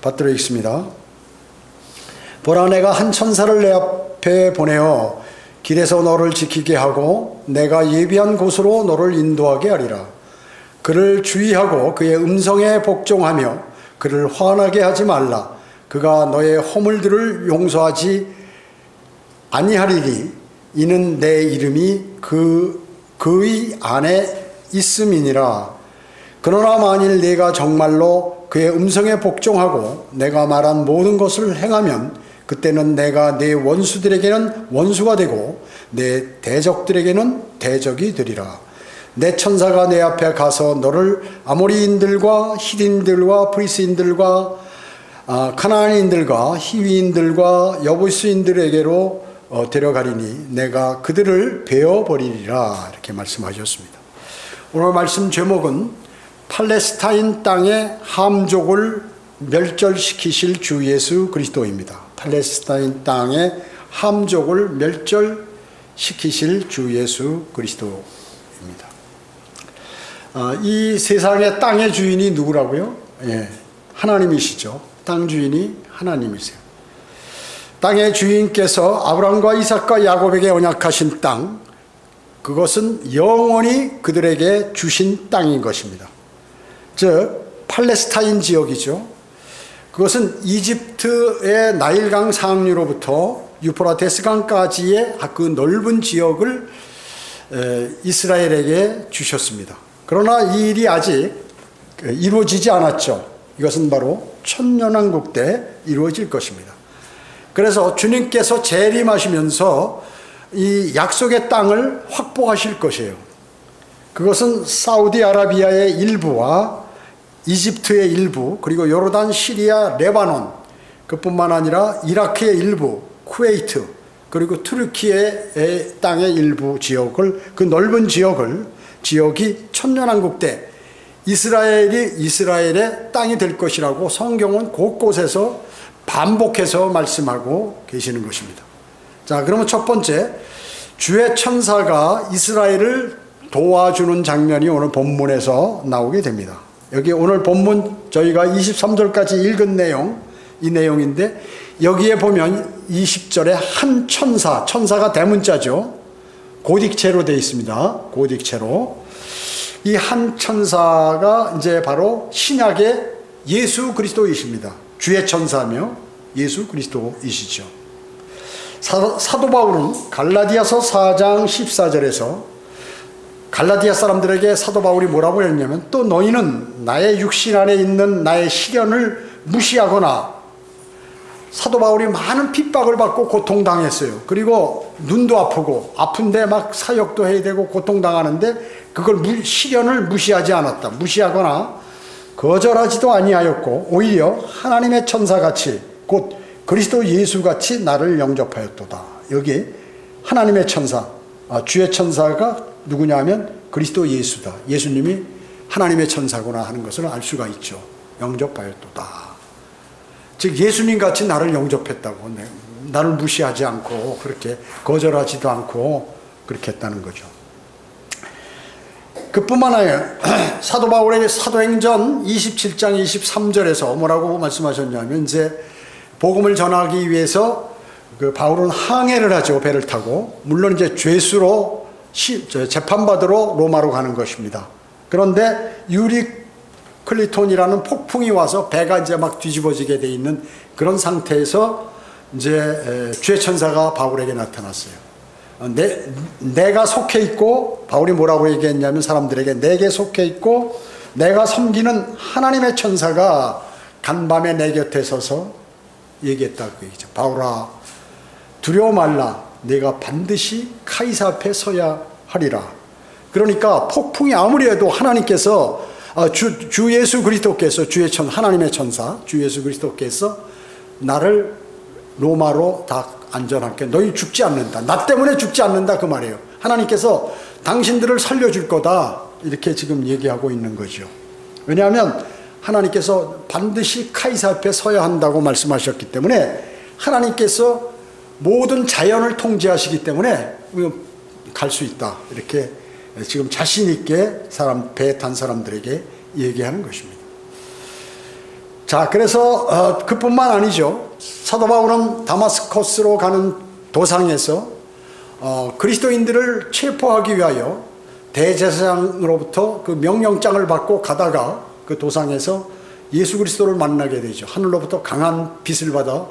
받들어 읽습니다. 보라, 내가 한 천사를 내 앞에 보내어 길에서 너를 지키게 하고 내가 예비한 곳으로 너를 인도하게 하리라. 그를 주의하고 그의 음성에 복종하며 그를 화나게 하지 말라. 그가 너의 허물들을 용서하지 아니하리니 이는 내 이름이 그의 안에 있음이니라. 그러나 만일 네가 정말로 그의 음성에 복종하고 내가 말한 모든 것을 행하면 그때는 내가 내 원수들에게는 원수가 되고 내 대적들에게는 대적이 되리라. 내 천사가 내 앞에 가서 너를 아모리인들과 히딘들과 브리스인들과 카나안인들과 히위인들과 여부스인들에게로 데려가리니 내가 그들을 베어버리리라. 이렇게 말씀하셨습니다. 오늘 말씀 제목은 팔레스타인 땅의 함족을 멸절시키실 주 예수 그리스도입니다. 팔레스타인 땅의 함족을 멸절시키실 주 예수 그리스도입니다. 이 세상의 땅의 주인이 누구라고요? 예, 하나님이시죠. 땅 주인이 하나님이세요. 땅의 주인께서 아브라함과 이삭과 야곱에게 언약하신 땅, 그것은 영원히 그들에게 주신 땅인 것입니다. 즉 팔레스타인 지역이죠. 그것은 이집트의 나일강 상류로부터 유프라테스강까지의 그 넓은 지역을 이스라엘에게 주셨습니다. 그러나 이 일이 아직 이루어지지 않았죠. 이것은 바로 천년왕국 때 이루어질 것입니다. 그래서 주님께서 재림하시면서 이 약속의 땅을 확보하실 것이에요. 그것은 사우디아라비아의 일부와 이집트의 일부, 그리고 요르단, 시리아, 레바논, 그뿐만 아니라 이라크의 일부, 쿠웨이트, 그리고 투르키의 땅의 일부 지역을, 그 넓은 지역이 천년왕국 때 이스라엘의 땅이 될 것이라고 성경은 곳곳에서 반복해서 말씀하고 계시는 것입니다. 자, 그러면 첫 번째, 주의 천사가 이스라엘을 도와주는 장면이 오늘 본문에서 나오게 됩니다. 여기 오늘 본문 저희가 23절까지 읽은 내용, 이 내용인데 여기에 보면 20절에 한 천사가 대문자죠. 고딕체로 되어 있습니다. 고딕체로. 이 한 천사가 이제 바로 신약의 예수 그리스도이십니다. 주의 천사며 예수 그리스도이시죠. 사도 바울은 갈라디아서 4장 14절에서 갈라디아 사람들에게 사도 바울이 뭐라고 했냐면, 또 너희는 나의 육신 안에 있는 나의 시련을 무시하거나, 사도 바울이 많은 핍박을 받고 고통당했어요. 그리고 눈도 아프고 아픈데 막 사역도 해야 되고 고통당하는데 그걸 시련을 무시하지 않았다. 무시하거나 거절하지도 아니하였고 오히려 하나님의 천사같이 곧 그리스도 예수같이 나를 영접하였도다. 여기 하나님의 천사, 주의 천사가 누구냐 하면 그리스도 예수다. 예수님이 하나님의 천사구나 하는 것을 알 수가 있죠. 영접하였도다. 즉 예수님같이 나를 영접했다고, 나를 무시하지 않고 그렇게 거절하지도 않고 그렇게 했다는 거죠. 그뿐만 아니라 사도 바울의 사도행전 27장 23절에서 뭐라고 말씀하셨냐면, 이제 복음을 전하기 위해서 그 바울은 항해를 하죠. 배를 타고. 물론 이제 죄수로 재판받으러 로마로 가는 것입니다. 그런데 유리클리톤이라는 폭풍이 와서 배가 이제 막 뒤집어지게 돼 있는 그런 상태에서 이제 주의 천사가 바울에게 나타났어요. 내가 속해 있고, 바울이 뭐라고 얘기했냐면 사람들에게 내게 속해 있고 내가 섬기는 하나님의 천사가 간밤에 내 곁에 서서 얘기했다고 얘기죠. 바울아, 두려워 말라. 내가 반드시 카이사 앞에 서야 하리라. 그러니까 폭풍이 아무리 해도 하나님께서 주 예수 그리스도께서 하나님의 천사 주 예수 그리스도께서 나를 로마로 다 안전하게, 너희 죽지 않는다, 나 때문에 죽지 않는다, 그 말이에요. 하나님께서 당신들을 살려줄 거다, 이렇게 지금 얘기하고 있는 거죠. 왜냐하면 하나님께서 반드시 카이사 앞에 서야 한다고 말씀하셨기 때문에, 하나님께서 모든 자연을 통제하시기 때문에 갈 수 있다, 이렇게 지금 자신 있게 배에 탄 사람들에게 얘기하는 것입니다. 자, 그래서 그뿐만 아니죠. 사도 바울은 다마스커스로 가는 도상에서 그리스도인들을 체포하기 위하여 대제사장으로부터 그 명령장을 받고 가다가 그 도상에서 예수 그리스도를 만나게 되죠. 하늘로부터 강한 빛을 받아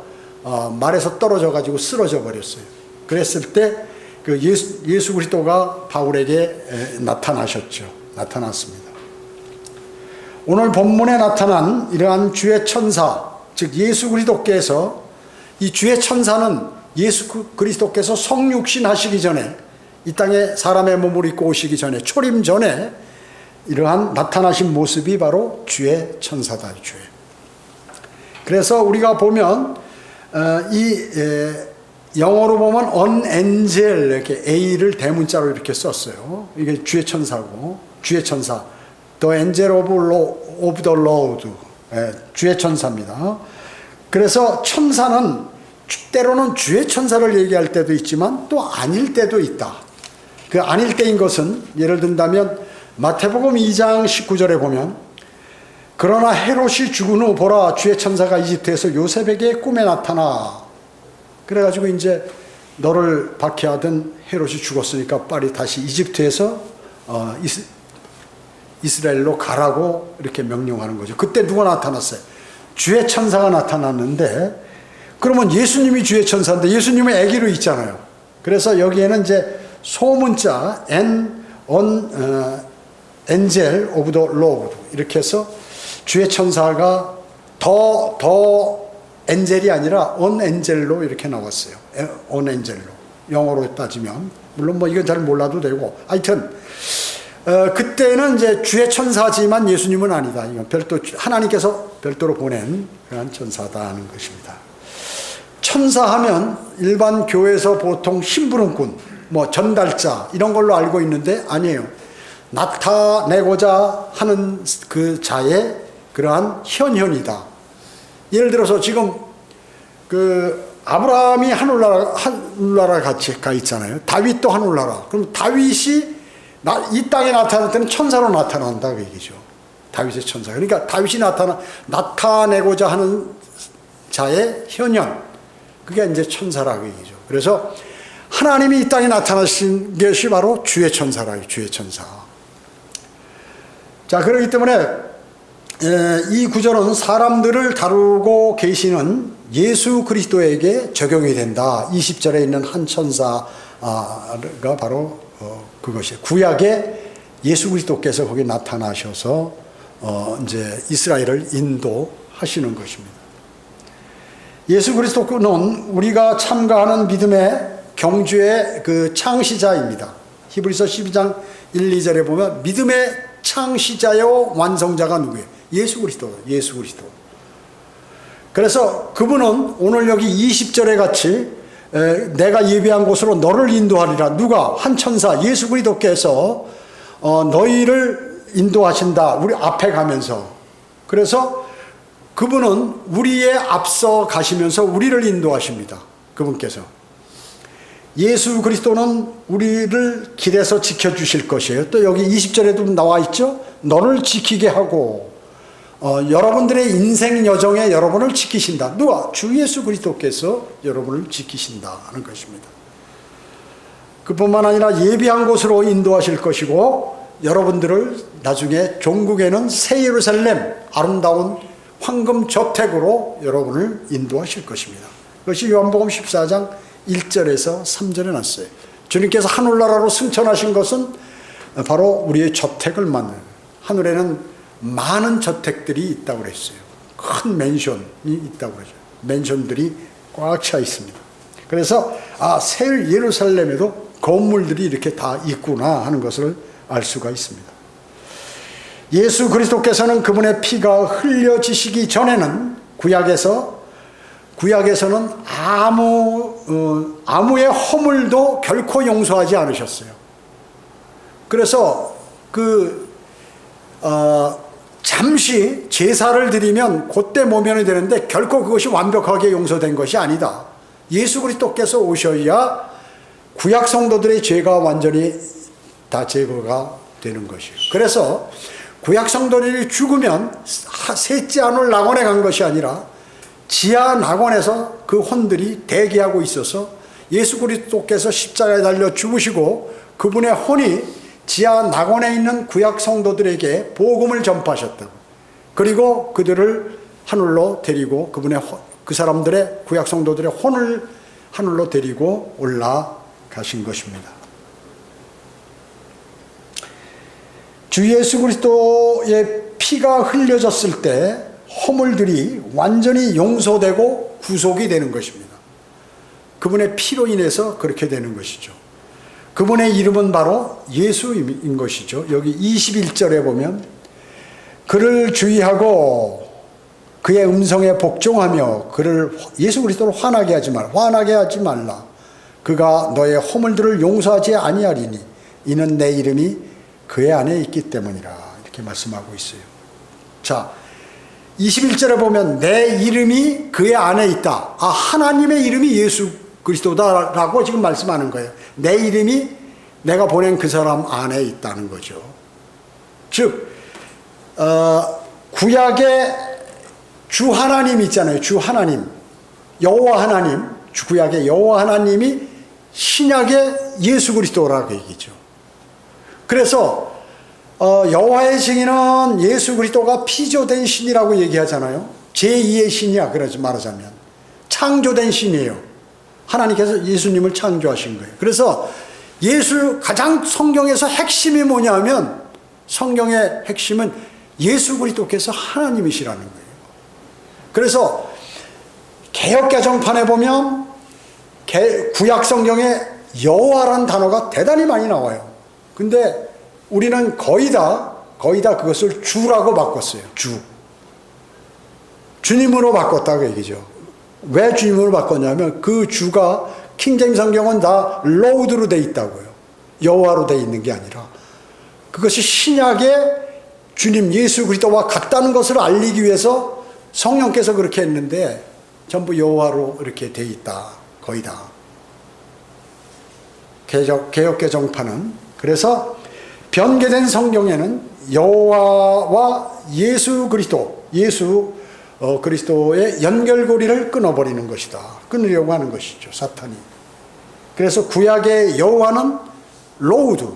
말에서 떨어져 가지고 쓰러져 버렸어요. 그랬을 때 그 예수 그리스도가 바울에게 나타났습니다. 오늘 본문에 나타난 이러한 주의 천사, 즉 예수 그리스도께서, 이 주의 천사는 예수 그리스도께서 성육신 하시기 전에, 이 땅에 사람의 몸을 입고 오시기 전에, 초림 전에 이러한 나타나신 모습이 바로 주의 천사다. 주의. 그래서 우리가 보면 영어로 보면 on angel, 이렇게 A를 대문자로 이렇게 썼어요. 이게 주의 천사고, 주의 천사, the angel of the Lord, 주의 천사입니다. 그래서 천사는 때로는 주의 천사를 얘기할 때도 있지만 또 아닐 때도 있다. 그 아닐 때인 것은 예를 든다면 마태복음 2장 19절에 보면, 그러나 헤롯이 죽은 후 보라 주의 천사가 이집트에서 요셉에게 꿈에 나타나, 그래가지고 이제 너를 박해하던 헤롯이 죽었으니까 빨리 다시 이집트에서 이스라엘로 가라고 이렇게 명령하는 거죠. 그때 누가 나타났어요? 주의 천사가 나타났는데, 그러면 예수님이 주의 천사인데 예수님은 아기로 있잖아요. 그래서 여기에는 이제 소문자 angel of the Lord 이렇게 해서 주의 천사가 더 엔젤이 아니라 on angel로 이렇게 나왔어요. on angel로. 영어로 따지면 물론 뭐 이건 잘 몰라도 되고, 하여튼 그때는 이제 주의 천사지만 예수님은 아니다. 이건 별도, 하나님께서 별도로 보낸 그런 천사다는 것입니다. 천사하면 일반 교회에서 보통 심부름꾼, 뭐 전달자 이런 걸로 알고 있는데 아니에요. 나타내고자 하는 그 자의 그러한 현현이다. 예를 들어서 지금 그 아브라함이 하늘나라 같이 가 있잖아요. 다윗도 하늘나라. 그럼 다윗이 이 땅에 나타날 때는 천사로 나타난다 그 얘기죠. 다윗의 천사. 그러니까 다윗이 나타내고자 하는 자의 현현, 그게 이제 천사라고 얘기죠. 그래서 하나님이 이 땅에 나타나신 것이 바로 주의 천사라요. 주의 천사. 자, 그렇기 때문에 이 구절은 사람들을 다루고 계시는 예수 그리스도에게 적용이 된다. 20절에 있는 한 천사가 바로 그것이에요. 구약에 예수 그리스도께서 거기 나타나셔서 이제 이스라엘을 인도하시는 것입니다. 예수 그리스도는 우리가 참가하는 믿음의 경주의 그 창시자입니다. 히브리서 12장 1, 2절에 보면 믿음의 창시자요 완성자가 누구예요? 예수 그리스도. 예수 그리스도. 그래서 그분은 오늘 여기 20절에 같이 내가 예비한 곳으로 너를 인도하리라. 누가? 한 천사 예수 그리스도께서 너희를 인도하신다. 우리 앞에 가면서. 그래서 그분은 우리의 앞서 가시면서 우리를 인도하십니다. 그분께서. 예수 그리스도는 우리를 길에서 지켜주실 것이에요. 또 여기 20절에도 나와 있죠. 너를 지키게 하고 여러분들의 인생 여정에 여러분을 지키신다. 누가? 주 예수 그리스도께서 여러분을 지키신다 하는 것입니다. 그뿐만 아니라 예비한 곳으로 인도하실 것이고, 여러분들을 나중에 종국에는 새 예루살렘, 아름다운 황금 저택으로 여러분을 인도하실 것입니다. 그것이 요한복음 14장 1절에서 3절에 났어요. 주님께서 하늘나라로 승천하신 것은 바로 우리의 저택을 만드는, 하늘에는 많은 저택들이 있다고 그랬어요. 큰 맨션이 있다고 그러죠. 맨션들이 꽉 차 있습니다. 그래서 새 예루살렘에도 건물들이 이렇게 다 있구나 하는 것을 알 수가 있습니다. 예수 그리스도께서는 그분의 피가 흘려지시기 전에는 구약에서는 아무의 허물도 결코 용서하지 않으셨어요. 그래서 잠시 제사를 드리면 그때 모면이 되는데 결코 그것이 완벽하게 용서된 것이 아니다. 예수 그리스도께서 오셔야 구약 성도들의 죄가 완전히 다 제거가 되는 것이에요. 그래서 구약 성도들이 죽으면 셋째 안올 낙원에 간 것이 아니라 지하 낙원에서 그 혼들이 대기하고 있어서 예수 그리스도께서 십자가에 달려 죽으시고 그분의 혼이 지하 낙원에 있는 구약 성도들에게 복음을 전파하셨다고. 그리고 그들을 하늘로 데리고 그 사람들의 구약 성도들의 혼을 하늘로 데리고 올라가신 것입니다. 주 예수 그리스도의 피가 흘려졌을 때 허물들이 완전히 용서되고 구속이 되는 것입니다. 그분의 피로 인해서 그렇게 되는 것이죠. 그분의 이름은 바로 예수인 것이죠. 여기 21절에 보면 그를 주의하고 그의 음성에 복종하며 그를 예수 그리스도를 화나게 하지 말라. 그가 너의 허물들을 용서하지 아니하리니 이는 내 이름이 그의 안에 있기 때문이라. 이렇게 말씀하고 있어요. 자, 21절에 보면 내 이름이 그의 안에 있다. 하나님의 이름이 예수 그리스도다라고 지금 말씀하는 거예요. 내 이름이 내가 보낸 그 사람 안에 있다는 거죠. 즉 구약의 주 하나님 있잖아요. 주 하나님, 여호와 하나님, 구약의 여호와 하나님이 신약의 예수 그리스도라고 얘기죠. 그래서 여호와의 증인은 예수 그리스도가 피조된 신이라고 얘기하잖아요. 제2의 신이야. 그러지 말하자면 창조된 신이에요. 하나님께서 예수님을 창조하신 거예요. 그래서 가장 성경에서 핵심이 뭐냐면 성경의 핵심은 예수 그리스도께서 하나님이시라는 거예요. 그래서 개역개정판에 보면 구약 성경에 여호와라는 단어가 대단히 많이 나와요. 근데 우리는 거의 다 그것을 주라고 바꿨어요. 주님으로 바꿨다고 얘기죠. 왜 주님으로 바꿨냐면 그 주가 킹제임스 성경은 다 로드로 돼 있다고요. 여호와로 돼 있는 게 아니라 그것이 신약의 주님 예수 그리스도와 같다는 것을 알리기 위해서 성령께서 그렇게 했는데 전부 여호와로 이렇게 돼 있다. 거의 다. 개역개정판은 그래서 변개된 성경에는 여호와와 예수 그리스도의 연결고리를 끊어버리는 것이다. 끊으려고 하는 것이죠. 사탄이. 그래서 구약의 여호와는 로드,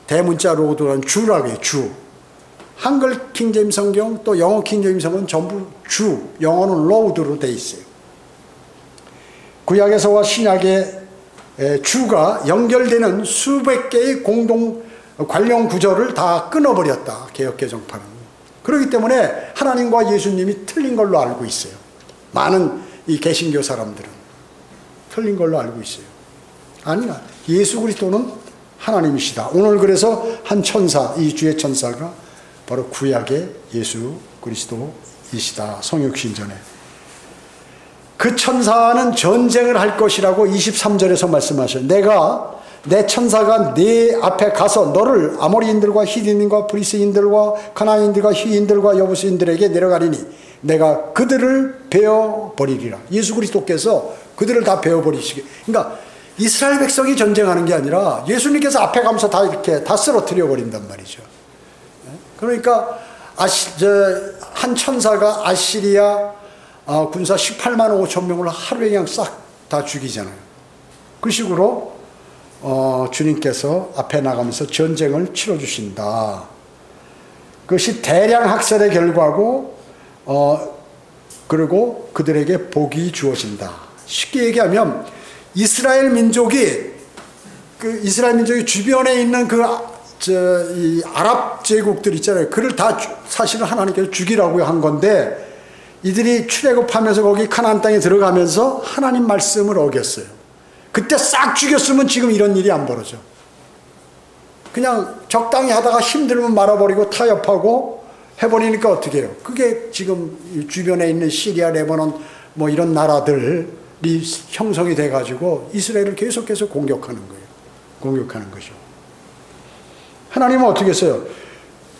대문자 로드는 주라고 해요. 주. 한글 킹제임스 성경 또 영어 킹제임스 성경은 전부 주, 영어는 로드로 돼 있어요. 구약에서와 신약의 주가 연결되는 수백 개의 관련 구절을 다 끊어버렸다. 개역개정판은. 그렇기 때문에 하나님과 예수님이 틀린 걸로 알고 있어요. 많은 이 개신교 사람들은 틀린 걸로 알고 있어요. 아니야. 예수 그리스도는 하나님이시다. 오늘 그래서 한 천사, 이 주의 천사가 바로 구약의 예수 그리스도이시다. 성육신전에. 그 천사는 전쟁을 할 것이라고 23절에서 말씀하셔요. 내 천사가 네 앞에 가서 너를 아모리인들과 히디인들과 브리스인들과 가나안인들과 히인들과 여부스인들에게 내려가리니 내가 그들을 베어버리리라. 예수 그리스도께서 그들을 다 베어버리시게. 그러니까 이스라엘 백성이 전쟁하는 게 아니라 예수님께서 앞에 가면서 다 이렇게 다 쓰러뜨려 버린단 말이죠. 그러니까 한 천사가 아시리아 군사 18만 5천 명을 하루에 그냥 싹 다 죽이잖아요. 그 식으로 주님께서 앞에 나가면서 전쟁을 치러주신다. 그것이 대량 학살의 결과고 그리고 그들에게 복이 주어진다. 쉽게 얘기하면 이스라엘 민족이 주변에 있는 이 아랍 제국들 있잖아요. 그를 다 사실은 하나님께서 죽이라고 한 건데 이들이 출애굽하면서 거기 가나안 땅에 들어가면서 하나님 말씀을 어겼어요. 그때 싹 죽였으면 지금 이런 일이 안 벌어져. 그냥 적당히 하다가 힘들면 말아버리고 타협하고 해버리니까 어떻게 해요? 그게 지금 주변에 있는 시리아, 레바논 뭐 이런 나라들이 형성이 돼가지고 이스라엘을 계속해서 공격하는 거예요. 공격하는 거죠. 하나님은 어떻게 했어요?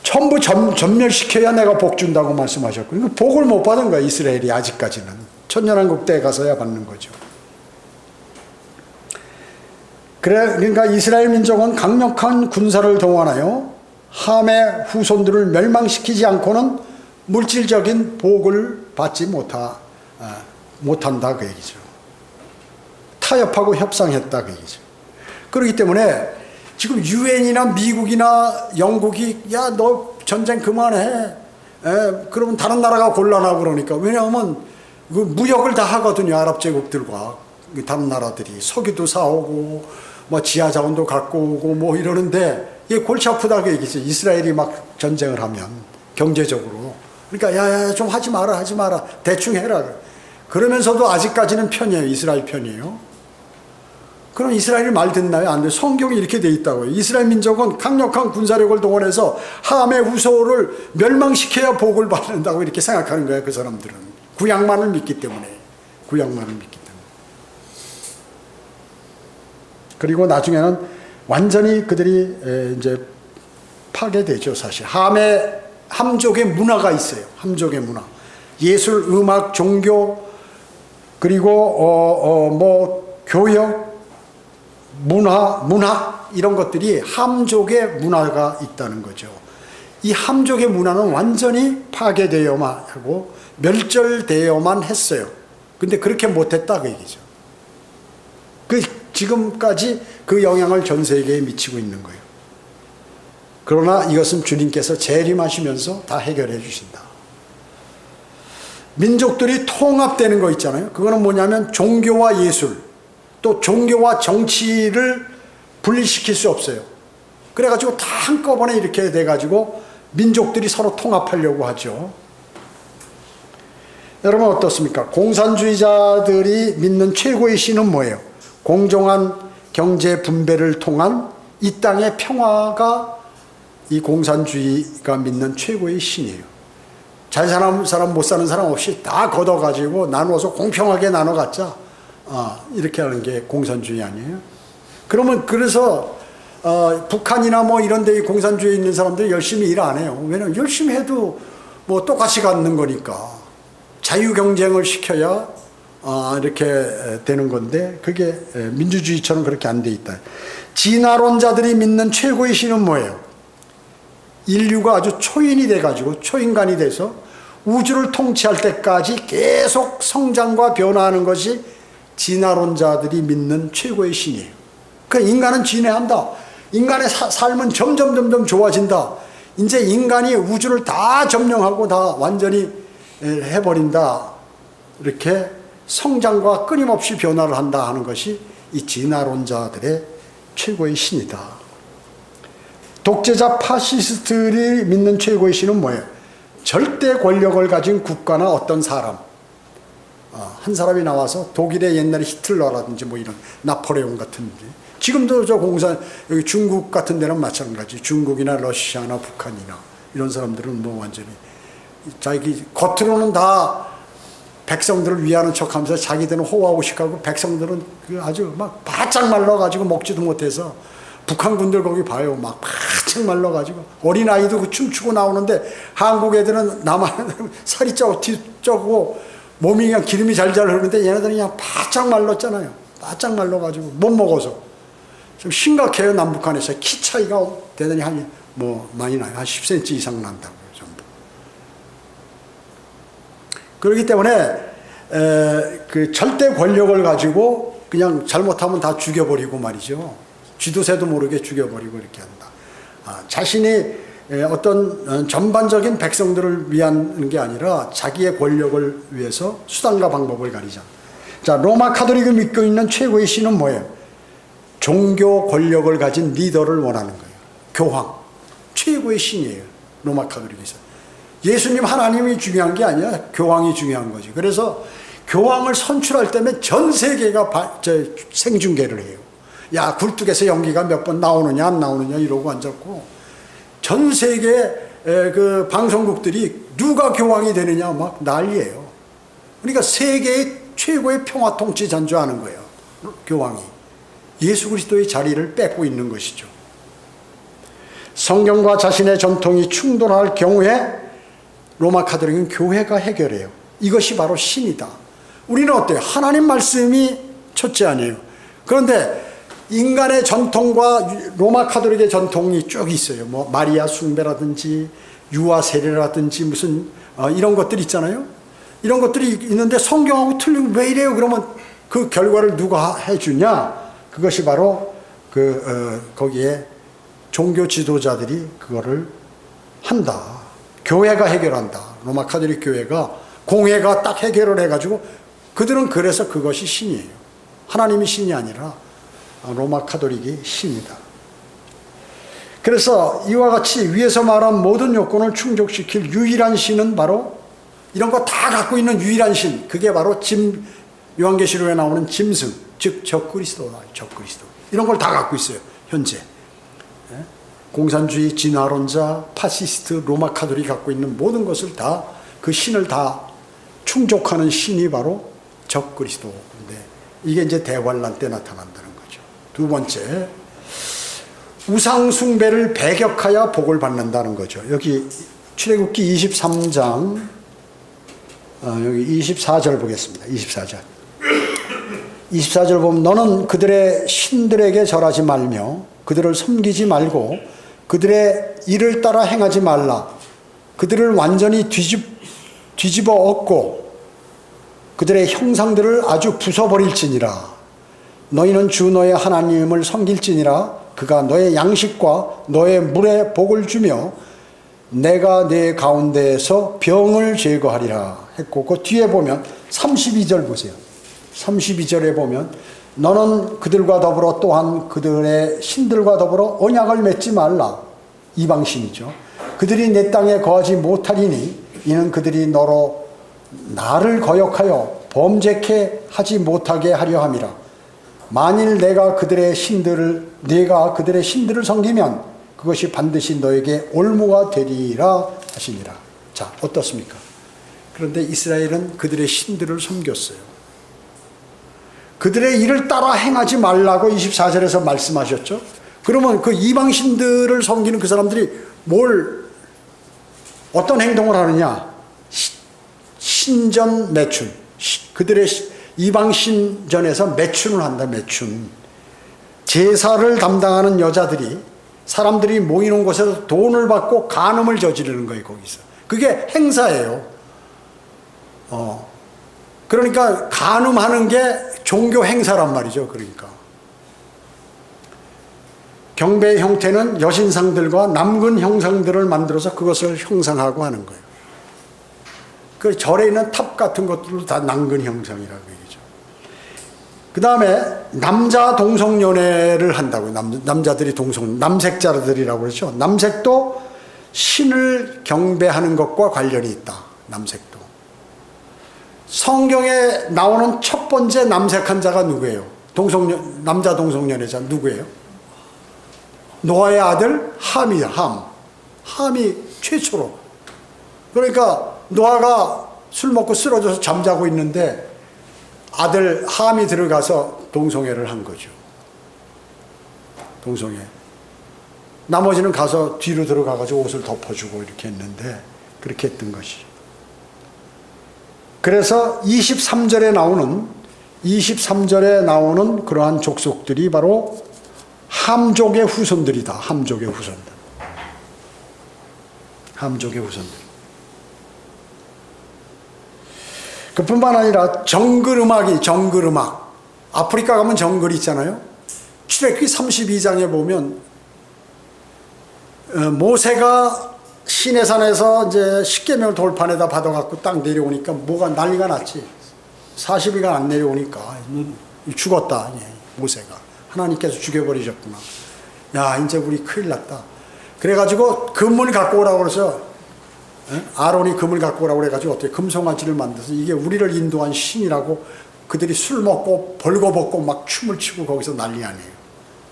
전부 전멸시켜야 내가 복 준다고 말씀하셨고, 복을 못 받은 거야, 이스라엘이 아직까지는. 천년왕국 때 가서야 받는 거죠. 그러니까 이스라엘 민족은 강력한 군사를 동원하여 함의 후손들을 멸망시키지 않고는 물질적인 복을 받지 못한다 그 얘기죠. 타협하고 협상했다 그 얘기죠. 그렇기 때문에 지금 유엔이나 미국이나 영국이 야 너 전쟁 그만해. 그러면 다른 나라가 곤란하고 그러니까. 왜냐하면 그 무역을 다 하거든요. 아랍 제국들과 다른 나라들이 석유도 사오고 뭐 지하 자원도 갖고 오고 뭐 이러는데 이게 골치 아프다 그 얘기죠. 이스라엘이 막 전쟁을 하면 경제적으로. 그러니까 야야 좀 하지 마라 대충 해라. 그러면서도 아직까지는 편이에요. 이스라엘 편이에요. 그럼 이스라엘이 말 듣나요? 안 돼요. 성경이 이렇게 돼 있다고요. 이스라엘 민족은 강력한 군사력을 동원해서 함의 후손을 멸망시켜야 복을 받는다고 이렇게 생각하는 거예요. 그 사람들은 구약만을 믿기 때문에. 그리고 나중에는 완전히 그들이 이제 파괴되죠. 사실 함족의 문화가 있어요. 함족의 문화, 예술, 음악, 종교, 그리고 뭐 교역, 문학 이런 것들이 함족의 문화가 있다는 거죠. 이 함족의 문화는 완전히 파괴되어야만 하고 멸절되어야만 했어요. 근데 그렇게 못했다 그 얘기죠. 지금까지 그 영향을 전 세계에 미치고 있는 거예요. 그러나 이것은 주님께서 재림하시면서 다 해결해 주신다. 민족들이 통합되는 거 있잖아요. 그거는 뭐냐면 종교와 예술, 또 종교와 정치를 분리시킬 수 없어요. 그래가지고 다 한꺼번에 이렇게 돼가지고 민족들이 서로 통합하려고 하죠. 여러분 어떻습니까? 공산주의자들이 믿는 최고의 신은 뭐예요? 공정한 경제 분배를 통한 이 땅의 평화가 이 공산주의가 믿는 최고의 신이에요. 잘 사는 사람 못 사는 사람 없이 다 걷어가지고 나누어서 공평하게 나눠 갖자. 이렇게 하는 게 공산주의 아니에요? 그러면 그래서 북한이나 뭐 이런 데 공산주의에 있는 사람들이 열심히 일 안 해요. 왜냐면 열심히 해도 뭐 똑같이 갖는 거니까. 자유경쟁을 시켜야 이렇게 되는 건데 그게 민주주의처럼 그렇게 안 돼 있다. 진화론자들이 믿는 최고의 신은 뭐예요? 인류가 아주 초인이 돼가지고 초인간이 돼서 우주를 통치할 때까지 계속 성장과 변화하는 것이 진화론자들이 믿는 최고의 신이에요. 그러니까 인간은 진화한다. 인간의 삶은 점점 좋아진다. 이제 인간이 우주를 다 점령하고 다 완전히 해버린다. 이렇게 성장과 끊임없이 변화를 한다 하는 것이 이 진화론자들의 최고의 신이다. 독재자 파시스트들이 믿는 최고의 신은 뭐예요? 절대 권력을 가진 국가나 어떤 사람. 한 사람이 나와서 독일의 옛날에 히틀러라든지 뭐 이런 나폴레옹 같은 지금도 여기 중국 같은 데는 마찬가지. 중국이나 러시아나 북한이나 이런 사람들은 뭐 완전히 자기 겉으로는 다 백성들을 위하는 척하면서 자기들은 호화하고 싶고 백성들은 아주 막 바짝 말라가지고 먹지도 못해서 북한군들 거기 봐요. 막 바짝 말라가지고 어린아이도 그 춤추고 나오는데 한국 애들은 남한 살이 쪄고 몸이 그냥 기름이 잘잘 흐르는데 얘네들은 그냥 바짝 말랐잖아요. 바짝 말라가지고 못 먹어서 좀 심각해요. 남북한에서 키 차이가 대단히 많이 나요. 한 10cm 이상 난다고요. 전부. 그렇기 때문에 그 절대 권력을 가지고 그냥 잘못하면 다 죽여버리고 말이죠. 쥐도 새도 모르게 죽여버리고 이렇게 한다. 자신이 어떤 전반적인 백성들을 위한 게 아니라 자기의 권력을 위해서 수단과 방법을 가리자. 자, 로마 카톨릭이 믿고 있는 최고의 신은 뭐예요? 종교 권력을 가진 리더를 원하는 거예요. 교황. 최고의 신이에요. 로마 카톨릭에서. 예수님 하나님이 중요한 게 아니라 교황이 중요한 거지. 그래서 교황을 선출할 때면 전 세계가 생중계를 해요. 야, 굴뚝에서 연기가 몇 번 나오느냐 안 나오느냐 이러고 앉았고 전 세계 그 방송국들이 누가 교황이 되느냐 막 난리예요. 그러니까 세계의 최고의 평화 통치 전주하는 거예요. 교황이. 예수 그리스도의 자리를 뺏고 있는 것이죠. 성경과 자신의 전통이 충돌할 경우에 로마 카톨릭은 교회가 해결해요. 이것이 바로 신이다. 우리는 어때요? 하나님 말씀이 첫째 아니에요. 그런데 인간의 전통과 로마 카톨릭의 전통이 쭉 있어요. 뭐 마리아 숭배라든지 유아 세례라든지 무슨 이런 것들이 있잖아요. 이런 것들이 있는데 성경하고 틀리면 왜 이래요? 그러면 그 결과를 누가 해주냐? 그것이 바로 거기에 종교 지도자들이 그거를 한다. 교회가 해결한다. 로마 카톨릭 교회가 공회가 딱 해결을 해가지고 그들은 그래서 그것이 신이에요. 하나님이 신이 아니라 로마 카톨릭이 신이다. 그래서 이와 같이 위에서 말한 모든 요건을 충족시킬 유일한 신은 바로 이런 거 다 갖고 있는 유일한 신, 그게 바로 요한계시록에 나오는 짐승, 즉 적그리스도다. 적그리스도. 이런 걸 다 갖고 있어요. 현재. 공산주의 진화론자, 파시스트, 로마 카톨릭이 갖고 있는 모든 것을 다, 그 신을 다 충족하는 신이 바로 적그리스도인데, 이게 이제 대환란 때 나타난다는 거죠. 두 번째, 우상 숭배를 배격하여 복을 받는다는 거죠. 여기 출애굽기 23장 여기 24절 보겠습니다. 24절. 24절 보면 너는 그들의 신들에게 절하지 말며 그들을 섬기지 말고 그들의 일을 따라 행하지 말라. 그들을 완전히 뒤집어 엎고 그들의 형상들을 아주 부숴버릴지니라. 너희는 주 너의 하나님을 섬길지니라. 그가 너의 양식과 너의 물에 복을 주며 내가 내 가운데에서 병을 제거하리라 했고, 그 뒤에 보면 32절 보세요. 32절에 보면 너는 그들과 더불어 또한 그들의 신들과 더불어 언약을 맺지 말라. 이방신이죠. 그들이 내 땅에 거하지 못하리니 이는 그들이 너로 나를 거역하여 범죄케 하지 못하게 하려 함이라. 만일 내가 그들의 신들을 섬기면 그것이 반드시 너에게 올무가 되리라 하시니라. 자, 어떻습니까? 그런데 이스라엘은 그들의 신들을 섬겼어요. 그들의 일을 따라 행하지 말라고 24절에서 말씀하셨죠. 그러면 그 이방 신들을 섬기는 그 사람들이 어떤 행동을 하느냐? 신전 매춘. 그들의 이방 신전에서 매춘을 한다. 매춘. 제사를 담당하는 여자들이 사람들이 모이는 곳에서 돈을 받고 간음을 저지르는 거예요. 거기서. 그게 행사예요. 그러니까 간음하는 게 종교 행사란 말이죠. 그러니까 경배의 형태는 여신상들과 남근 형상들을 만들어서 그것을 형상하고 하는 거예요. 그 절에 있는 탑 같은 것들도 다 남근 형상이라고 얘기죠. 그 다음에 남자 동성연애를 한다고요. 남자들이 남색자들이라고 그러죠. 남색도 신을 경배하는 것과 관련이 있다. 남색도. 성경에 나오는 첫 번째 남색한 자가 누구예요? 남자 동성연애자 누구예요? 노아의 아들 함이야. 함이 최초로. 그러니까 노아가 술 먹고 쓰러져서 잠자고 있는데 아들 함이 들어가서 동성애를 한 거죠. 동성애. 나머지는 가서 뒤로 들어가가지고 옷을 덮어주고 이렇게 했는데 그렇게 했던 것이. 그래서 23절에 나오는 그러한 족속들이 바로 함족의 후손들이다. 함족의 후손들. 그뿐만 아니라 정글음악. 아프리카 가면 정글이 있잖아요. 출애굽기 32장에 보면 모세가 시내산에서 이제 십계명을 돌판에다 받아갖고 딱 내려오니까 뭐가 난리가 났지. 40일간 안 내려오니까 죽었다. 모세가. 하나님께서 죽여버리셨구나. 야, 이제 우리 큰일 났다. 그래가지고 금을 갖고 오라고 그래서 아론이 금을 갖고 오라고 그래가지고 어떻게 금송아지를 만들어서 이게 우리를 인도한 신이라고 그들이 술 먹고 벌거벗고 막 춤을 추고 거기서 난리 아니에요.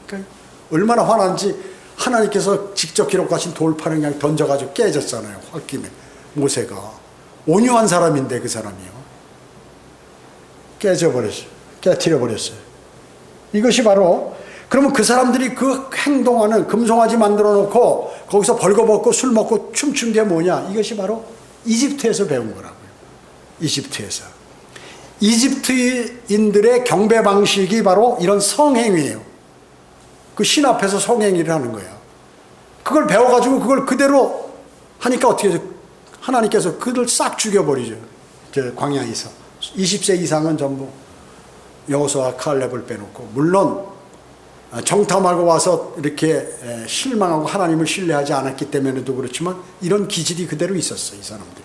그러니까 얼마나 화난지 하나님께서 직접 기록하신 돌판을 그냥 던져가지고 깨졌잖아요. 홧김에 모세가. 온유한 사람인데 그 사람이요. 깨트려버렸어요. 이것이 바로, 그러면 그 사람들이 그 행동하는 금송아지 만들어 놓고 거기서 벌거벗고 술 먹고 춤춘 게 뭐냐? 이것이 바로 이집트에서 배운 거라고요. 이집트에서. 이집트인들의 경배 방식이 바로 이런 성행위예요. 그 신 앞에서 성행위를 하는 거야. 그걸 배워가지고 그걸 그대로 하니까 어떻게 해서 하나님께서 그들 싹 죽여버리죠. 저 광야에서 20세 이상은 전부 여호수아 칼렙을 빼놓고, 물론 정탐하고 와서 이렇게 실망하고 하나님을 신뢰하지 않았기 때문에도 그렇지만 이런 기질이 그대로 있었어요, 이 사람들이.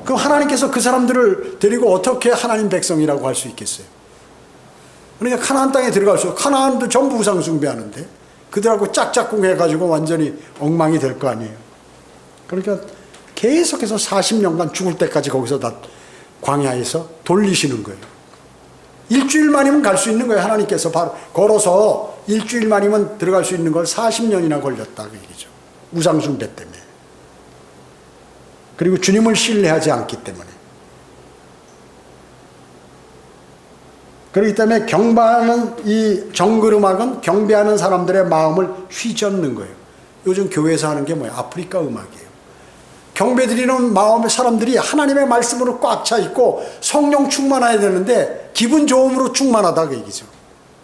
그럼 하나님께서 그 사람들을 데리고 어떻게 하나님 백성이라고 할 수 있겠어요? 그러니까 카나안 땅에 들어갈수록, 카나안도 전부 우상 숭배하는데 그들하고 짝짝꿍 해가지고 완전히 엉망이 될 거 아니에요. 그러니까 계속해서 40년간 죽을 때까지 거기서 다 광야에서 돌리시는 거예요. 일주일만이면 갈 수 있는 거예요. 하나님께서 바로 걸어서 일주일만이면 들어갈 수 있는 걸 40년이나 걸렸다 그 얘기죠. 우상 숭배 때문에. 그리고 주님을 신뢰하지 않기 때문에. 그렇기 때문에 경배하는 이 정글음악은 경배하는 사람들의 마음을 휘젓는 거예요. 요즘 교회에서 하는 게 뭐예요? 아프리카 음악이에요. 경배드리는 마음의 사람들이 하나님의 말씀으로 꽉 차 있고 성령 충만해야 되는데 기분 좋음으로 충만하다 그 얘기죠.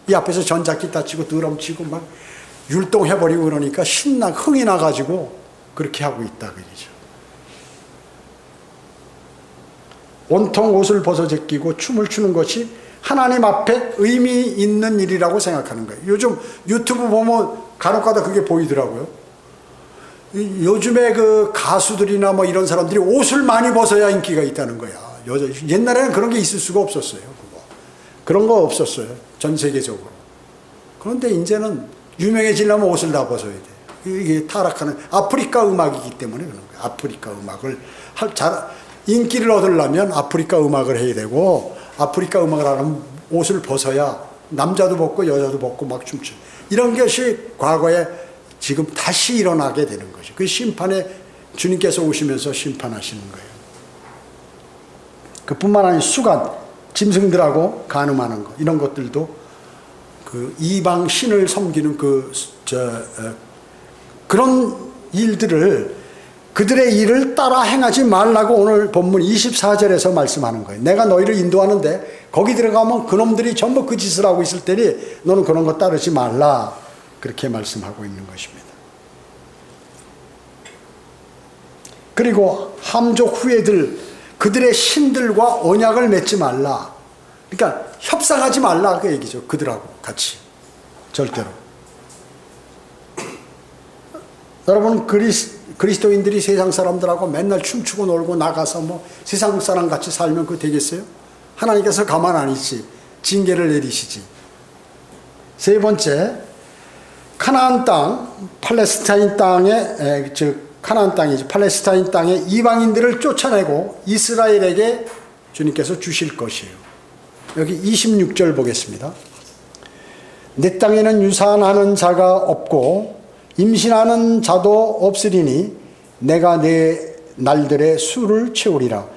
이 앞에서 전자기타 치고 드럼 치고 막 율동해버리고 그러니까 흥이 나가지고 그렇게 하고 있다 그 얘기죠. 온통 옷을 벗어 제끼고 춤을 추는 것이 하나님 앞에 의미 있는 일이라고 생각하는 거예요. 요즘 유튜브 보면 간혹가다 그게 보이더라고요. 요즘에 그 가수들이나 뭐 이런 사람들이 옷을 많이 벗어야 인기가 있다는 거야. 옛날에는 그런 게 있을 수가 없었어요. 그런 거 없었어요. 전 세계적으로. 그런데 이제는 유명해지려면 옷을 다 벗어야 돼. 이게 타락하는 아프리카 음악이기 때문에 그런 거예요. 아프리카 음악을 인기를 얻으려면 아프리카 음악을 해야 되고, 아프리카 음악을 하려면 옷을 벗어야 남자도 벗고 여자도 벗고 막 춤추. 이런 것이 과거에 지금 다시 일어나게 되는 거죠. 그 심판에 주님께서 오시면서 심판하시는 거예요. 그뿐만 아니라 수간, 짐승들하고 간음하는 것, 이런 것들도 그 이방 신을 섬기는 그런 일들을, 그들의 일을 따라 행하지 말라고 오늘 본문 24절에서 말씀하는 거예요. 내가 너희를 인도하는데 거기 들어가면 그놈들이 전부 그 짓을 하고 있을 테니 너는 그런 거 따르지 말라. 그렇게 말씀하고 있는 것입니다. 그리고 함족 후예들, 그들의 신들과 언약을 맺지 말라. 그러니까 협상하지 말라 그 얘기죠. 그들하고 같이. 절대로. 여러분, 그리스도인들이 세상 사람들하고 맨날 춤추고 놀고 나가서 뭐 세상 사람 같이 살면 그거 되겠어요? 하나님께서 가만 안 있지. 징계를 내리시지. 세 번째, 카나안 땅, 팔레스타인 땅에, 카나안 땅이지, 팔레스타인 땅에 이방인들을 쫓아내고 이스라엘에게 주님께서 주실 것이에요. 여기 26절 보겠습니다. 내 땅에는 유산하는 자가 없고 임신하는 자도 없으리니 내가 내 날들의 수를 채우리라.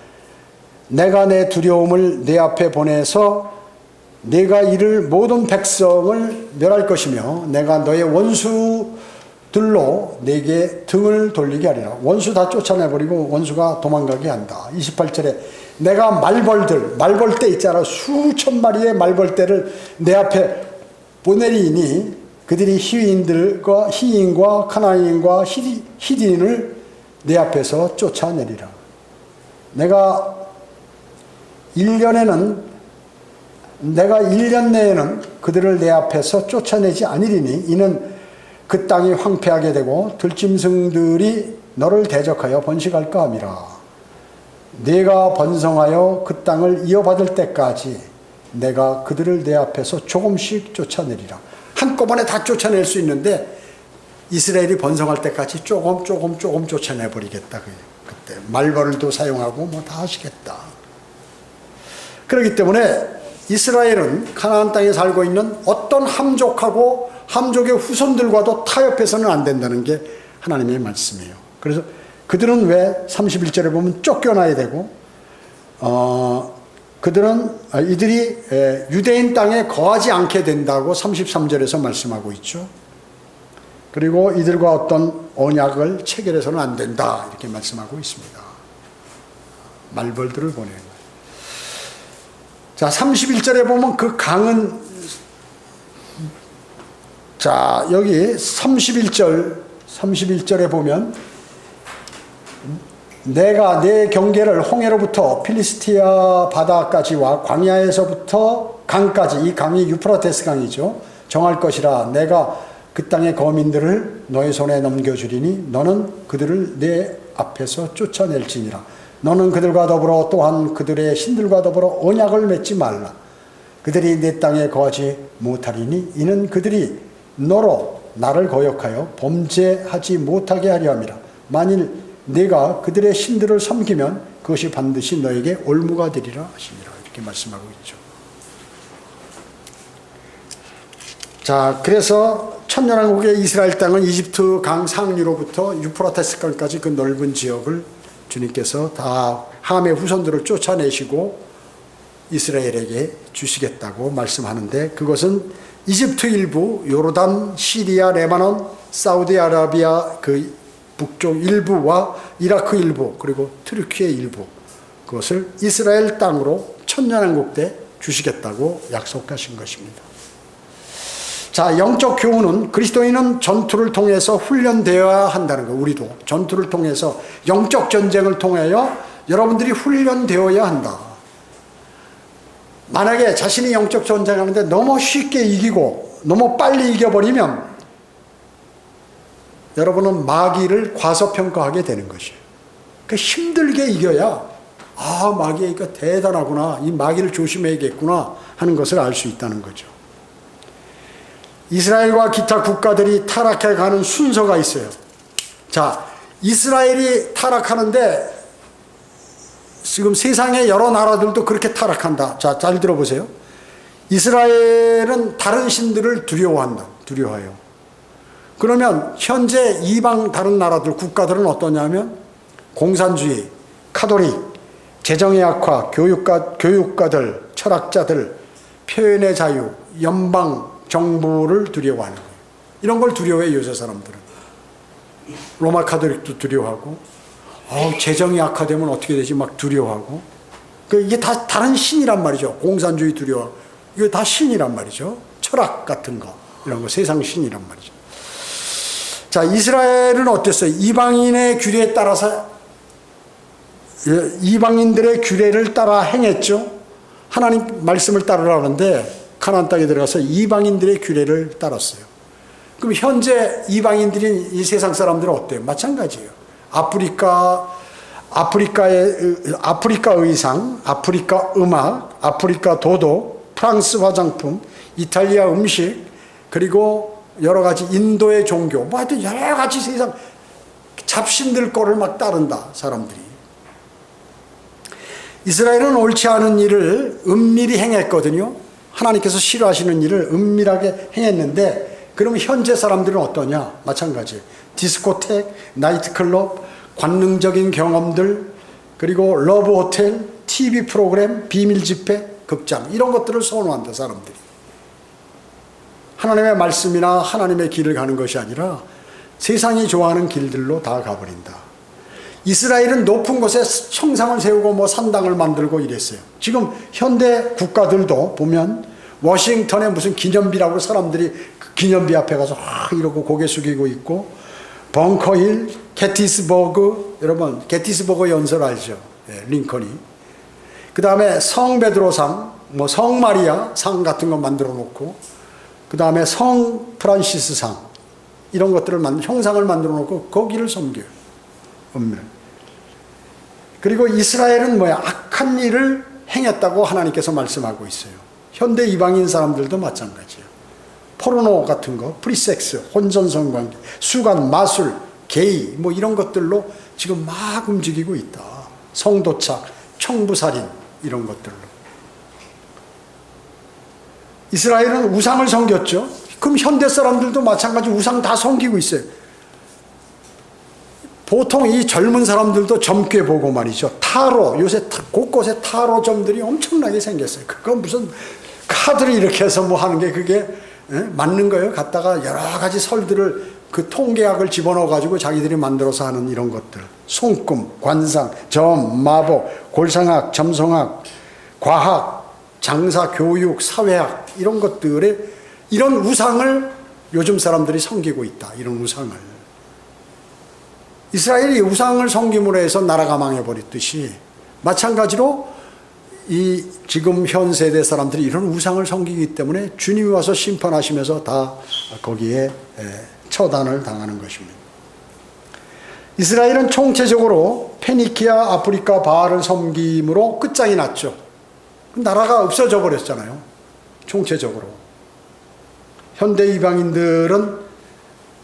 내가 내 두려움을 내 앞에 보내서 내가 이를 모든 백성을 멸할 것이며 내가 너의 원수들로 내게 등을 돌리게 하리라. 원수 다 쫓아내버리고 원수가 도망가게 한다. 28절에 내가 말벌대 있잖아. 수천 마리의 말벌대를 내 앞에 보내리니 그들이 히인과 카나안인과 히딘을 내 앞에서 쫓아내리라. 내가 1년 내에는 그들을 내 앞에서 쫓아내지 아니리니 이는 그 땅이 황폐하게 되고 들짐승들이 너를 대적하여 번식할까 함이라. 내가 번성하여 그 땅을 이어받을 때까지 내가 그들을 내 앞에서 조금씩 쫓아내리라. 한꺼번에 다 쫓아낼 수 있는데 이스라엘이 번성할 때까지 조금 쫓아내버리겠다. 그때 말벌도 사용하고 뭐 다 하시겠다. 그렇기 때문에 이스라엘은 카나안 땅에 살고 있는 어떤 함족하고 함족의 후손들과도 타협해서는 안 된다는 게 하나님의 말씀이에요. 그래서 그들은 왜 31절에 보면 쫓겨나야 되고 이들이 유대인 땅에 거하지 않게 된다고 33절에서 말씀하고 있죠. 그리고 이들과 어떤 언약을 체결해서는 안 된다 이렇게 말씀하고 있습니다. 말벌들을 보내는 거예요. 자, 31절에 보면 그 강은 자, 여기 31절에 보면 내가 내 경계를 홍해로부터 필리스티아 바다까지와 광야에서부터 강까지, 이 강이 유프라테스 강이죠, 정할 것이라. 내가 그 땅의 거민들을 너의 손에 넘겨주리니 너는 그들을 내 앞에서 쫓아낼지니라. 너는 그들과 더불어 또한 그들의 신들과 더불어 언약을 맺지 말라. 그들이 내 땅에 거하지 못하리니 이는 그들이 너로 나를 거역하여 범죄하지 못하게 하려 함이라. 만일 네가 그들의 신들을 섬기면 그것이 반드시 너에게 올무가 되리라 하시니라. 이렇게 말씀하고 있죠. 자, 그래서 천년왕국의 이스라엘 땅은 이집트 강 상류로부터 유프라테스 강까지 그 넓은 지역을 주님께서 다 함의 후손들을 쫓아내시고 이스라엘에게 주시겠다고 말씀하는데, 그것은 이집트 일부, 요르단, 시리아, 레바논, 사우디아라비아 그 북쪽 일부와 이라크 일부, 그리고 트르키의 일부, 그것을 이스라엘 땅으로 천년왕국 때 주시겠다고 약속하신 것입니다. 자, 영적 교훈은 그리스도인은 전투를 통해서 훈련되어야 한다는 거. 우리도 전투를 통해서, 영적 전쟁을 통하여 여러분들이 훈련되어야 한다. 만약에 자신이 영적 전쟁하는데 너무 쉽게 이기고 너무 빨리 이겨버리면 여러분은 마귀를 과소평가하게 되는 것이에요. 그 힘들게 이겨야, 아, 마귀가 대단하구나, 이 마귀를 조심해야겠구나 하는 것을 알 수 있다는 거죠. 이스라엘과 기타 국가들이 타락해가는 순서가 있어요. 자, 이스라엘이 타락하는데 지금 세상의 여러 나라들도 그렇게 타락한다. 자, 잘 들어보세요. 이스라엘은 다른 신들을 두려워해요. 그러면 현재 이방 다른 나라들, 국가들은 어떠냐면 공산주의, 카톨릭, 재정의 악화, 교육가들, 철학자들, 표현의 자유, 연방 정부를 두려워하는 거예요. 이런 걸 두려워해요, 요새 사람들은. 로마 카톨릭도 두려워하고, 재정이 악화되면 어떻게 되지? 막 두려워하고. 이게 다 다른 신이란 말이죠. 공산주의 두려워. 이거 다 신이란 말이죠. 철학 같은 거, 이런 거 세상 신이란 말이죠. 자, 이스라엘은 어땠어요? 이방인의 규례에 따라서, 이방인들의 규례를 따라 행했죠. 하나님 말씀을 따르라는데 가나안 땅에 들어가서 이방인들의 규례를 따랐어요. 그럼 현재 이방인들인 이 세상 사람들은 어때요? 마찬가지예요. 아프리카 의상, 아프리카 음악, 아프리카 도덕, 프랑스 화장품, 이탈리아 음식, 그리고 여러 가지 인도의 종교, 뭐 하여튼 여러 가지 세상 잡신들 거를 막 따른다, 사람들이. 이스라엘은 옳지 않은 일을 은밀히 행했거든요. 하나님께서 싫어하시는 일을 은밀하게 행했는데, 그러면 현재 사람들은 어떠냐? 마찬가지예요. 디스코텍, 나이트클럽, 관능적인 경험들, 그리고 러브 호텔, TV 프로그램, 비밀 집회, 극장, 이런 것들을 선호한다, 사람들이. 하나님의 말씀이나 하나님의 길을 가는 것이 아니라 세상이 좋아하는 길들로 다 가버린다. 이스라엘은 높은 곳에 성상을 세우고 뭐 산당을 만들고 이랬어요. 지금 현대 국가들도 보면 워싱턴에 무슨 기념비라고 사람들이 그 기념비 앞에 가서 이러고 고개 숙이고 있고, 벙커힐, 게티스버그, 여러분 게티스버그 연설 알죠? 네, 링컨이. 그 다음에 성 베드로상, 뭐 성 마리아 상 같은 거 만들어 놓고, 그 다음에 성 프란시스 상, 이런 것들을 형상을 만들어 놓고 거기를 섬겨요. 그리고 이스라엘은 뭐야? 악한 일을 행했다고 하나님께서 말씀하고 있어요. 현대 이방인 사람들도 마찬가지예요. 포르노 같은 거, 프리섹스, 혼전 성관계, 수간, 마술, 게이, 뭐 이런 것들로 지금 막 움직이고 있다. 성도착, 청부살인, 이런 것들로. 이스라엘은 우상을 섬겼죠. 그럼 현대 사람들도 마찬가지 우상 다 섬기고 있어요. 보통 이 젊은 사람들도 젊게 보고 말이죠. 타로, 요새 곳곳에 타로점들이 엄청나게 생겼어요. 그건 무슨 카드를 이렇게 해서 뭐 하는 게 그게 맞는 거예요. 갖다가 여러 가지 설들을, 그 통계학을 집어넣어 가지고 자기들이 만들어서 하는 이런 것들. 손금, 관상, 점, 마법, 골상학, 점성학, 과학, 장사, 교육, 사회학, 이런 것들에 이런 우상을 요즘 사람들이 섬기고 있다. 이런 우상을. 이스라엘이 우상을 섬김으로 해서 나라가 망해버렸듯이 마찬가지로 이 지금 현 세대 사람들이 이런 우상을 섬기기 때문에 주님이 와서 심판하시면서 다 거기에 처단을 당하는 것입니다. 이스라엘은 총체적으로 페니키아, 아프리카, 바알을 섬김으로 끝장이 났죠. 나라가 없어져 버렸잖아요. 총체적으로. 현대 이방인들은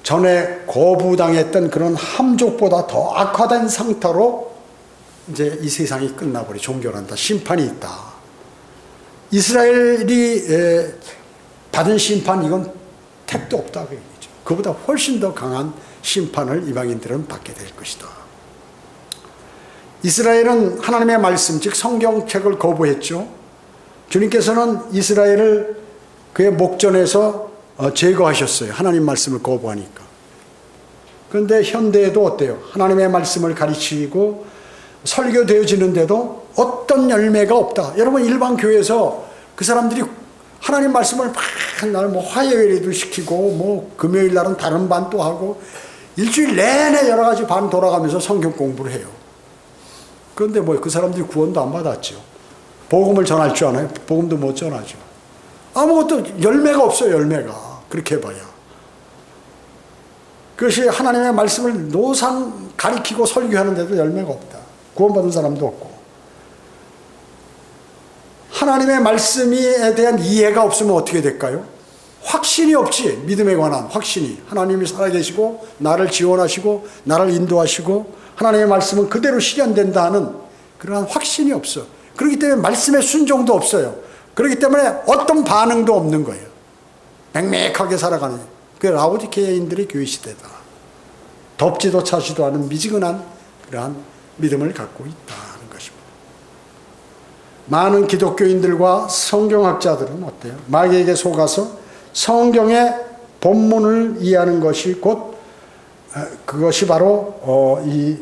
전에 거부당했던 그런 함족보다 더 악화된 상태로 이제 이 세상이 끝나버려. 종결한다. 심판이 있다. 이스라엘이 받은 심판, 이건 택도 없다 그 얘기죠. 그보다 훨씬 더 강한 심판을 이방인들은 받게 될 것이다. 이스라엘은 하나님의 말씀, 즉 성경책을 거부했죠. 주님께서는 이스라엘을 그의 목전에서 제거하셨어요. 하나님 말씀을 거부하니까. 그런데 현대에도 어때요? 하나님의 말씀을 가르치고 설교되어지는데도 어떤 열매가 없다. 여러분, 일반 교회에서 그 사람들이 하나님 말씀을 막 날 뭐 화요일에도 시키고 뭐 금요일 날은 다른 반 또 하고 일주일 내내 여러 가지 반 돌아가면서 성경 공부를 해요. 그런데 뭐 그 사람들이 구원도 안 받았죠. 복음을 전할 줄 아나요? 복음도 못 전하죠. 아무것도 열매가 없어요. 열매가. 그렇게 해봐야. 그것이 하나님의 말씀을 노상 가리키고 설교하는데도 열매가 없다. 구원받은 사람도 없고. 하나님의 말씀에 대한 이해가 없으면 어떻게 될까요? 확신이 없지. 믿음에 관한 확신이. 하나님이 살아계시고 나를 지원하시고 나를 인도하시고 하나님의 말씀은 그대로 실현된다 하는 그러한 확신이 없어. 그렇기 때문에 말씀의 순종도 없어요. 그렇기 때문에 어떤 반응도 없는 거예요. 맹맹하게 살아가는. 그게 라오디게인들의 교회 시대다. 덥지도 차지도 않은 미지근한 그러한 믿음을 갖고 있다는 것입니다. 많은 기독교인들과 성경학자들은 어때요? 마귀에게 속아서 성경의 본문을 이해하는 것이 곧 그것이 바로 이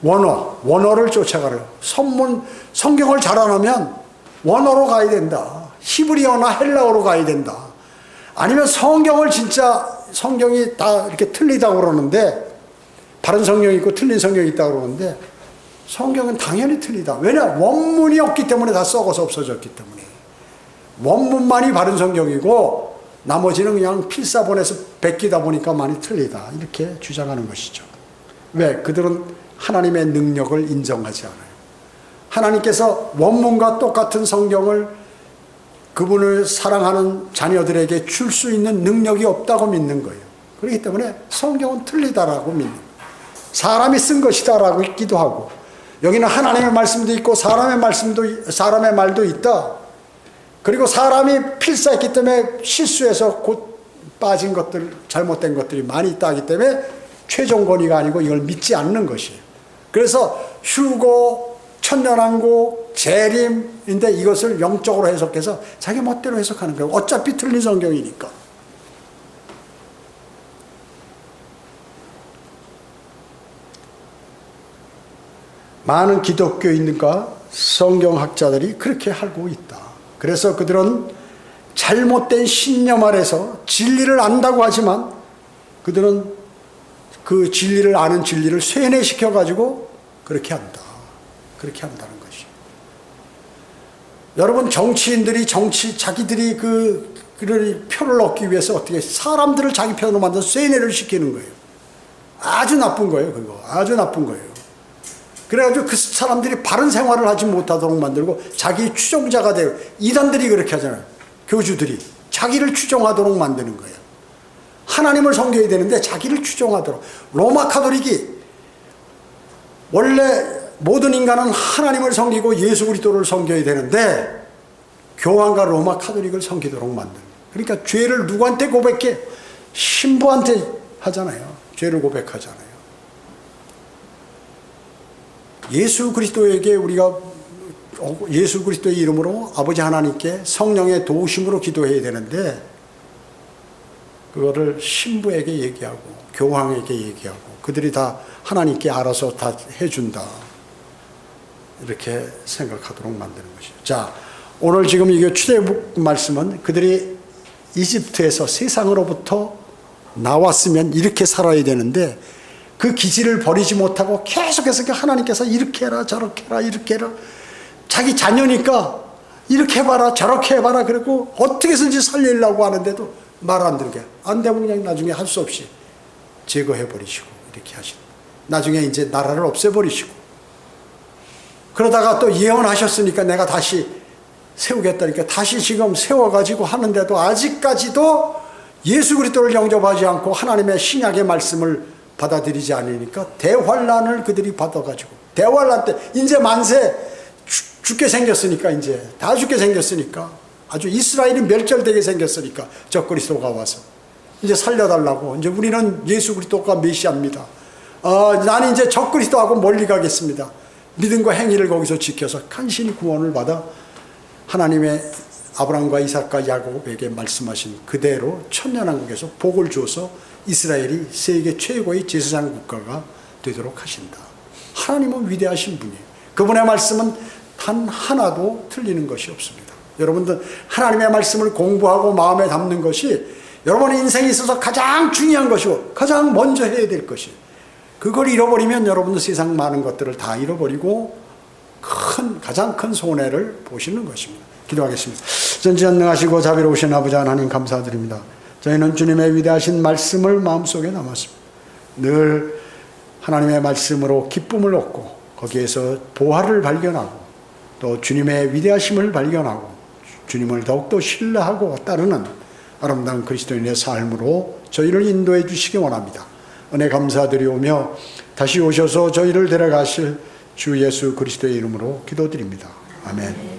원어를 쫓아가려. 성경을 잘 알아면 원어로 가야 된다. 히브리어나 헬라어로 가야 된다. 아니면 성경이 다 이렇게 틀리다고 그러는데, 바른 성경이 있고 틀린 성경이 있다고 그러는데, 성경은 당연히 틀리다. 왜냐? 원문이 없기 때문에 다 썩어서 없어졌기 때문에. 원문만이 바른 성경이고 나머지는 그냥 필사본에서 베끼다 보니까 많이 틀리다. 이렇게 주장하는 것이죠. 왜? 그들은 하나님의 능력을 인정하지 않아요. 하나님께서 원문과 똑같은 성경을 그분을 사랑하는 자녀들에게 줄 수 있는 능력이 없다고 믿는 거예요. 그렇기 때문에 성경은 틀리다라고 믿는 거예요. 사람이 쓴 것이다라고 있기도 하고, 여기는 하나님의 말씀도 있고 사람의 말도 있다. 그리고 사람이 필사했기 때문에 실수해서 곧 빠진 것들, 잘못된 것들이 많이 있다 하기 때문에 최종 권위가 아니고 이걸 믿지 않는 것이에요. 그래서 휴고, 천년왕국, 재림인데 이것을 영적으로 해석해서 자기 멋대로 해석하는 거예요. 어차피 틀린 성경이니까. 많은 기독교인과 성경학자들이 그렇게 하고 있다. 그래서 그들은 잘못된 신념 아래서 진리를 안다고 하지만 그들은 그 진리를 아는 진리를 쇠뇌시켜가지고 그렇게 한다. 그렇게 한다는 것이. 여러분, 정치인들이 자기들이 그를 표를 얻기 위해서 어떻게 사람들을 자기 편으로 만들어서 쇠뇌를 시키는 거예요. 아주 나쁜 거예요. 그거 아주 나쁜 거예요. 그래가지고 그 사람들이 바른 생활을 하지 못하도록 만들고 자기 추종자가 되고, 이단들이 그렇게 하잖아요. 교주들이 자기를 추종하도록 만드는 거예요. 하나님을 섬겨야 되는데 자기를 추종하도록. 로마 카톨릭이 원래 모든 인간은 하나님을 섬기고 예수 그리스도를 섬겨야 되는데 교황과 로마 카톨릭을 섬기도록 만드는. 그러니까 죄를 누구한테 고백해? 신부한테 하잖아요. 죄를 고백하잖아요. 예수 그리스도에게 우리가 예수 그리스도의 이름으로 아버지 하나님께 성령의 도우심으로 기도해야 되는데 그거를 신부에게 얘기하고 교황에게 얘기하고 그들이 다 하나님께 알아서 다 해준다. 이렇게 생각하도록 만드는 것이죠. 자, 오늘 지금 이게 출애굽 말씀은 그들이 이집트에서 세상으로부터 나왔으면 이렇게 살아야 되는데 그 기질을 버리지 못하고 계속해서 하나님께서 이렇게 해라 저렇게 해라 이렇게 해라, 자기 자녀니까 이렇게 해봐라 저렇게 해봐라 그러고 어떻게 해서든지 살리려고 하는데도 말 안 들게 안 되면 그냥 나중에 할 수 없이 제거해버리시고 이렇게 하시고 나중에 이제 나라를 없애버리시고, 그러다가 또 예언하셨으니까 내가 다시 세우겠다니까 다시 지금 세워가지고 하는데도 아직까지도 예수 그리스도를 영접하지 않고 하나님의 신약의 말씀을 받아들이지 않으니까 대환란을 그들이 받아가지고, 대환란 때 이제 만세 죽게 생겼으니까, 이제 다 죽게 생겼으니까, 아주 이스라엘이 멸절되게 생겼으니까 적그리스도가 와서 이제 살려달라고, 이제 우리는 예수 그리스도가 메시아입니다. 나는 이제 적그리스도하고 멀리 가겠습니다. 믿음과 행위를 거기서 지켜서 간신히 구원을 받아 하나님의 아브라함과 이삭과 야곱에게 말씀하신 그대로 천년왕국에서 복을 주어서 이스라엘이 세계 최고의 제사장 국가가 되도록 하신다. 하나님은 위대하신 분이에요. 그분의 말씀은 단 하나도 틀리는 것이 없습니다. 여러분들 하나님의 말씀을 공부하고 마음에 담는 것이 여러분의 인생에 있어서 가장 중요한 것이고 가장 먼저 해야 될 것이에요. 그걸 잃어버리면 여러분들 세상 많은 것들을 다 잃어버리고 가장 큰 손해를 보시는 것입니다. 기도하겠습니다. 전지전능하시고 자비로우신 아버지 하나님 감사드립니다. 저희는 주님의 위대하신 말씀을 마음속에 남았습니다. 늘 하나님의 말씀으로 기쁨을 얻고 거기에서 보화를 발견하고 또 주님의 위대하심을 발견하고 주님을 더욱더 신뢰하고 따르는 아름다운 그리스도인의 삶으로 저희를 인도해 주시기 원합니다. 은혜 감사드리오며 다시 오셔서 저희를 데려가실 주 예수 그리스도의 이름으로 기도드립니다. 아멘.